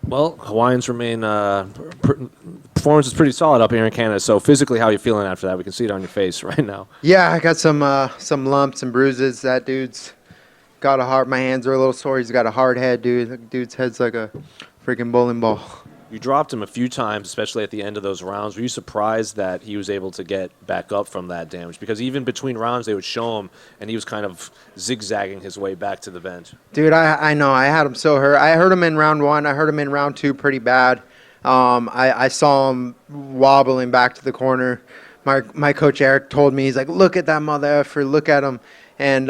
Well, Hawaiians remain performance is pretty solid up here in Canada. So physically, how are you feeling after that? We can see it on your face right now. Yeah, I got some lumps and bruises. That dude's got a hard. My hands are a little sore. He's got a hard head, dude. The dude's head's like a freaking bowling ball. You dropped him a few times, especially at the end of those rounds. Were you surprised that he was able to get back up from that damage? Because even between rounds, they would show him, and he was kind of zigzagging his way back to the bench. Dude, I know. I had him so hurt. I hurt him in round one. I hurt him in round two pretty bad. I saw him wobbling back to the corner. My coach Eric told me, he's like, look at that mother effer, look at him. And,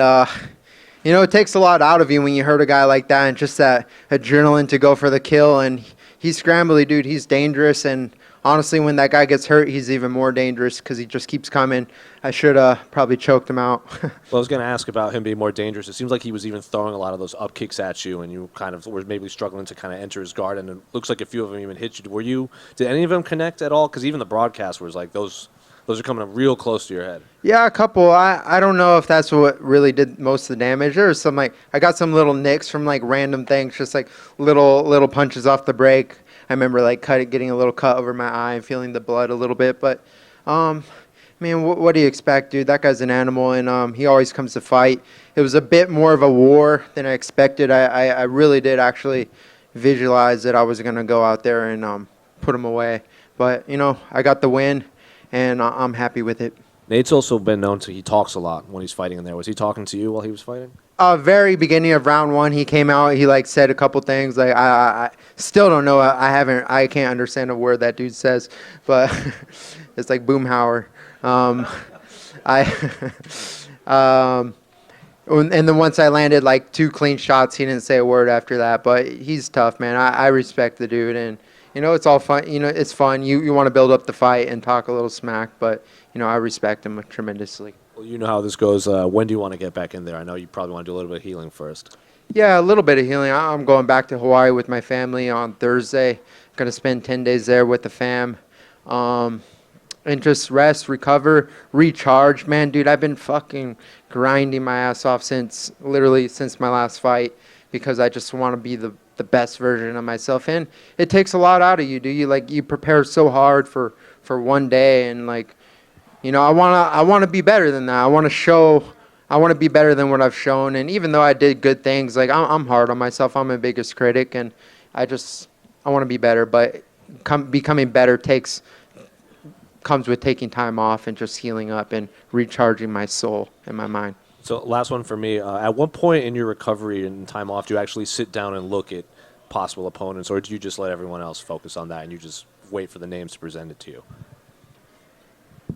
it takes a lot out of you when you hurt a guy like that and just that adrenaline to go for the kill. And he's scrambly, dude. He's dangerous. And honestly, when that guy gets hurt, he's even more dangerous because he just keeps coming. I should probably choked him out. Well, I was going to ask about him being more dangerous. It seems like he was even throwing a lot of those up kicks at you, and you kind of were maybe struggling to kind of enter his guard, and it looks like a few of them even hit you. Did any of them connect at all? Because even the broadcast was like, those are coming up real close to your head. Yeah, a couple. I don't know if that's what really did most of the damage. There was some, I got some little nicks from, random things, just, little punches off the break. I remember, getting a little cut over my eye and feeling the blood a little bit. But, what do you expect, dude? That guy's an animal, and he always comes to fight. It was a bit more of a war than I expected. I really did actually visualize that I was going to go out there and put him away. But, I got the win, and I'm happy with it. Nate's also been known to, he talks a lot when he's fighting in there. Was he talking to you while he was fighting? Very beginning of round one, he came out. He said a couple things. I still don't know. I can't understand a word that dude says, but it's like Boomhauer. And then once I landed 2 clean shots, he didn't say a word after that. But he's tough, man. I respect the dude, and it's all fun. It's fun. You want to build up the fight and talk a little smack, but I respect him tremendously. Well, you know how this goes. When do you want to get back in there? I know you probably want to do a little bit of healing first. Yeah, a little bit of healing. I'm going back to Hawaii with my family on Thursday. Going to spend 10 days there with the fam. And just rest, recover, recharge. Man, dude, I've been fucking grinding my ass off since my last fight because I just want to be the best version of myself. And it takes a lot out of you, dude. You prepare so hard for one day, and I want to be better than that. I want to be better than what I've shown. And even though I did good things, I'm hard on myself. I'm my biggest critic, and I want to be better. But becoming better comes with taking time off and just healing up and recharging my soul and my mind. So last one for me. At what point in your recovery and time off do you actually sit down and look at possible opponents, or do you just let everyone else focus on that and you just wait for the names to present it to you?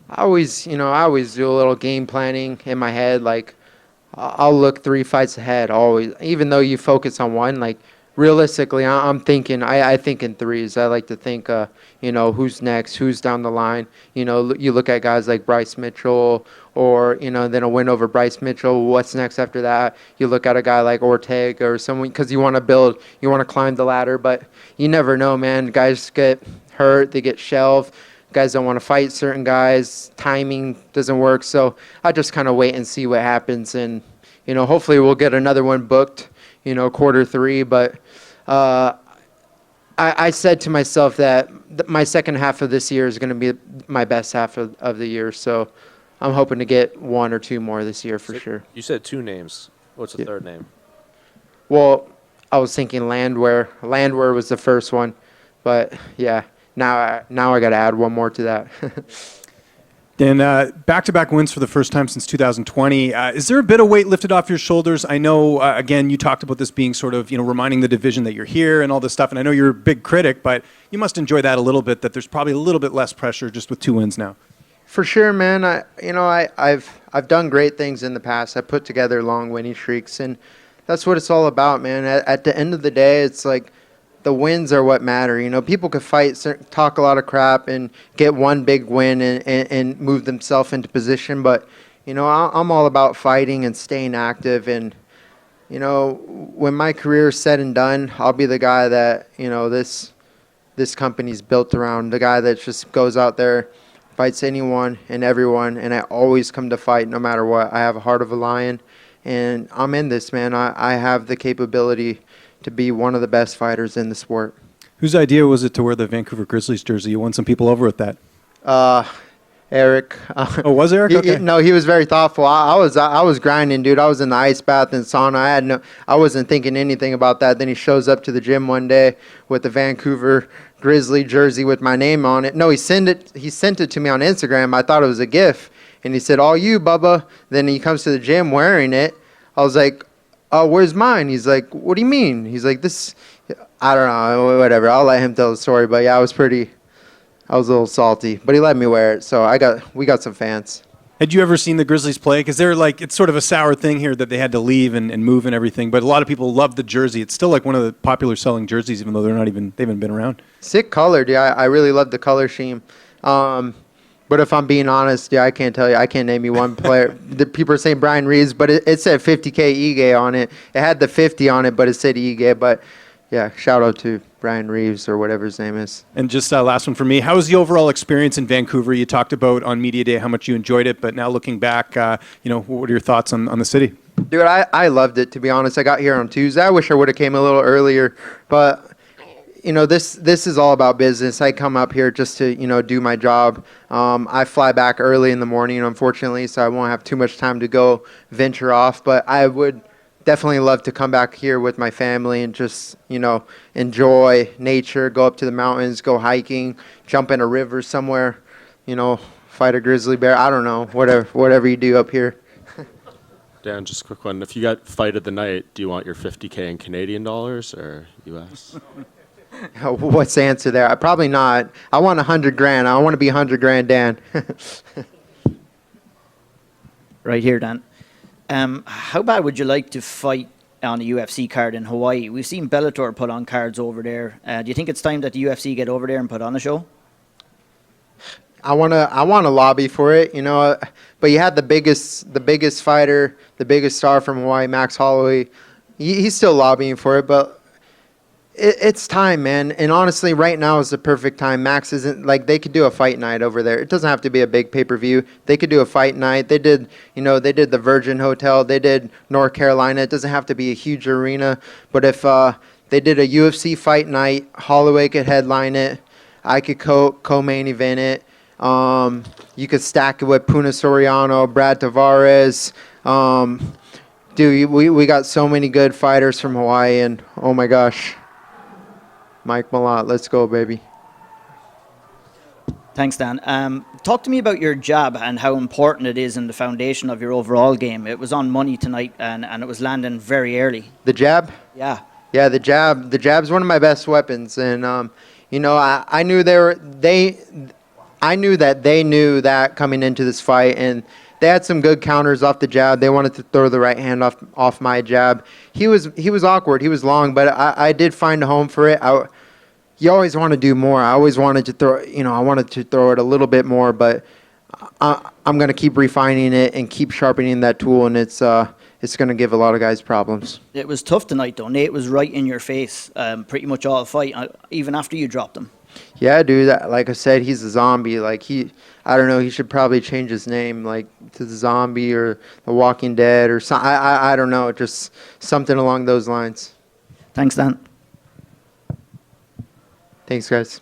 I always do a little game planning in my head. I'll look 3 fights ahead always. Even though you focus on one, realistically, I'm thinking. I think in threes. I like to think. Who's next? Who's down the line? You look at guys like Bryce Mitchell, or then a win over Bryce Mitchell. What's next after that? You look at a guy like Ortega or someone, because you want to build. You want to climb the ladder, but you never know, man. Guys get hurt. They get shelved. Guys don't want to fight certain guys. Timing doesn't work. So I just kind of wait and see what happens. And, hopefully we'll get another one booked, quarter 3. But I said to myself that my second half of this year is going to be my best half of the year. So I'm hoping to get 1 or 2 more this year for sure. You said 2 names. What's the third name? Well, I was thinking Landwehr. Landwehr was the first one. But, yeah. Now I got to add 1 more to that. And back-to-back wins for the first time since 2020. Is there a bit of weight lifted off your shoulders? I know, again, you talked about this being sort of, reminding the division that you're here and all this stuff. And I know you're a big critic, but you must enjoy that a little bit, that there's probably a little bit less pressure just with 2 wins now. For sure, man. I've done great things in the past. I put together long winning streaks, and that's what it's all about, man. At the end of the day, it's like, the wins are what matter. People could fight, talk a lot of crap, and get one big win and move themselves into position. But, I'm all about fighting and staying active. And, when my career is said and done, I'll be the guy that, this company's built around, the guy that just goes out there, fights anyone and everyone. And I always come to fight no matter what. I have a heart of a lion. and I'm in this, man. I have the capability to be one of the best fighters in the sport. Whose idea was it to wear the Vancouver Grizzlies jersey? You won some people over with that. Eric. Oh, was Eric? Okay. No, he was very thoughtful. I was grinding, dude. I was in the ice bath and sauna. I wasn't thinking anything about that. Then he shows up to the gym one day with the Vancouver Grizzly jersey with my name on it. No, he sent it to me on Instagram. I thought it was a GIF, and he said, "All you, Bubba." Then he comes to the gym wearing it. I was like, "Oh, where's mine?" He's like, "What do you mean?" He's like, "This." I don't know. Whatever. I'll let him tell the story. But yeah, I was a little salty, but he let me wear it, so we got some fans. Had you ever seen the Grizzlies play? Because they're like, it's sort of a sour thing here that they had to leave and move and everything, but a lot of people love the jersey. It's still like one of the popular selling jerseys, even though they haven't been around. Sick color, dude. I really love the color scheme. But if I'm being honest, I can't tell you. I can't name you one player. The people are saying Brian Reeves, but it said 50K Ige on it. It had the 50 on it, but it said Ige. But yeah, shout out to Brian Reeves or whatever his name is. And just last one for me. How was the overall experience in Vancouver? You talked about on Media Day how much you enjoyed it, but now looking back, what are your thoughts on the city? Dude, I loved it, to be honest. I got here on Tuesday. I wish I would have came a little earlier, but this is all about business. I come up here just to do my job. I fly back early in the morning, unfortunately, so I won't have too much time to go venture off, but I would definitely love to come back here with my family and just, enjoy nature, go up to the mountains, go hiking, jump in a river somewhere, fight a grizzly bear. I don't know, whatever you do up here. Dan, just a quick one. If you got fight of the night, do you want your 50K in Canadian dollars or US? What's the answer there? Probably not. I want $100,000. I want to be $100,000, Dan. Right here, Dan. How bad would you like to fight on a UFC card in Hawaii? We've seen Bellator put on cards over there. Do you think it's time that the UFC get over there and put on a show? I wanna lobby for it, but you had the biggest fighter, the biggest star from Hawaii, Max Holloway. He's still lobbying for it, but it's time, man. And honestly, right now is the perfect time. Max isn't they could do a fight night over there. It doesn't have to be a big pay-per-view. They could do a fight night. They did the Virgin Hotel. They did North Carolina. It doesn't have to be a huge arena. But if they did a UFC fight night, Holloway could headline it. I could co-main event it. You could stack it with Puna Soriano, Brad Tavares. Dude, we got so many good fighters from Hawaii, and oh my gosh. Mike Malott, let's go, baby. Thanks, Dan. Talk to me about your jab and how important it is in the foundation of your overall game. It was on money tonight, and it was landing very early. The jab? Yeah. Yeah, the jab. The jab's one of my best weapons, and I knew that they knew that coming into this fight, and they had some good counters off the jab. They wanted to throw the right hand off my jab. He was awkward. He was long, but I did find a home for it. You always want to do more. I always wanted to throw. I wanted to throw it a little bit more, but I'm going to keep refining it and keep sharpening that tool, and it's going to give a lot of guys problems. It was tough tonight, though. Nate was right in your face pretty much all the fight, even after you dropped him. Yeah, dude. Like I said, he's a zombie. I don't know. He should probably change his name, to the Zombie or the Walking Dead or something. I don't know. Just something along those lines. Thanks, Dan. Thanks, guys.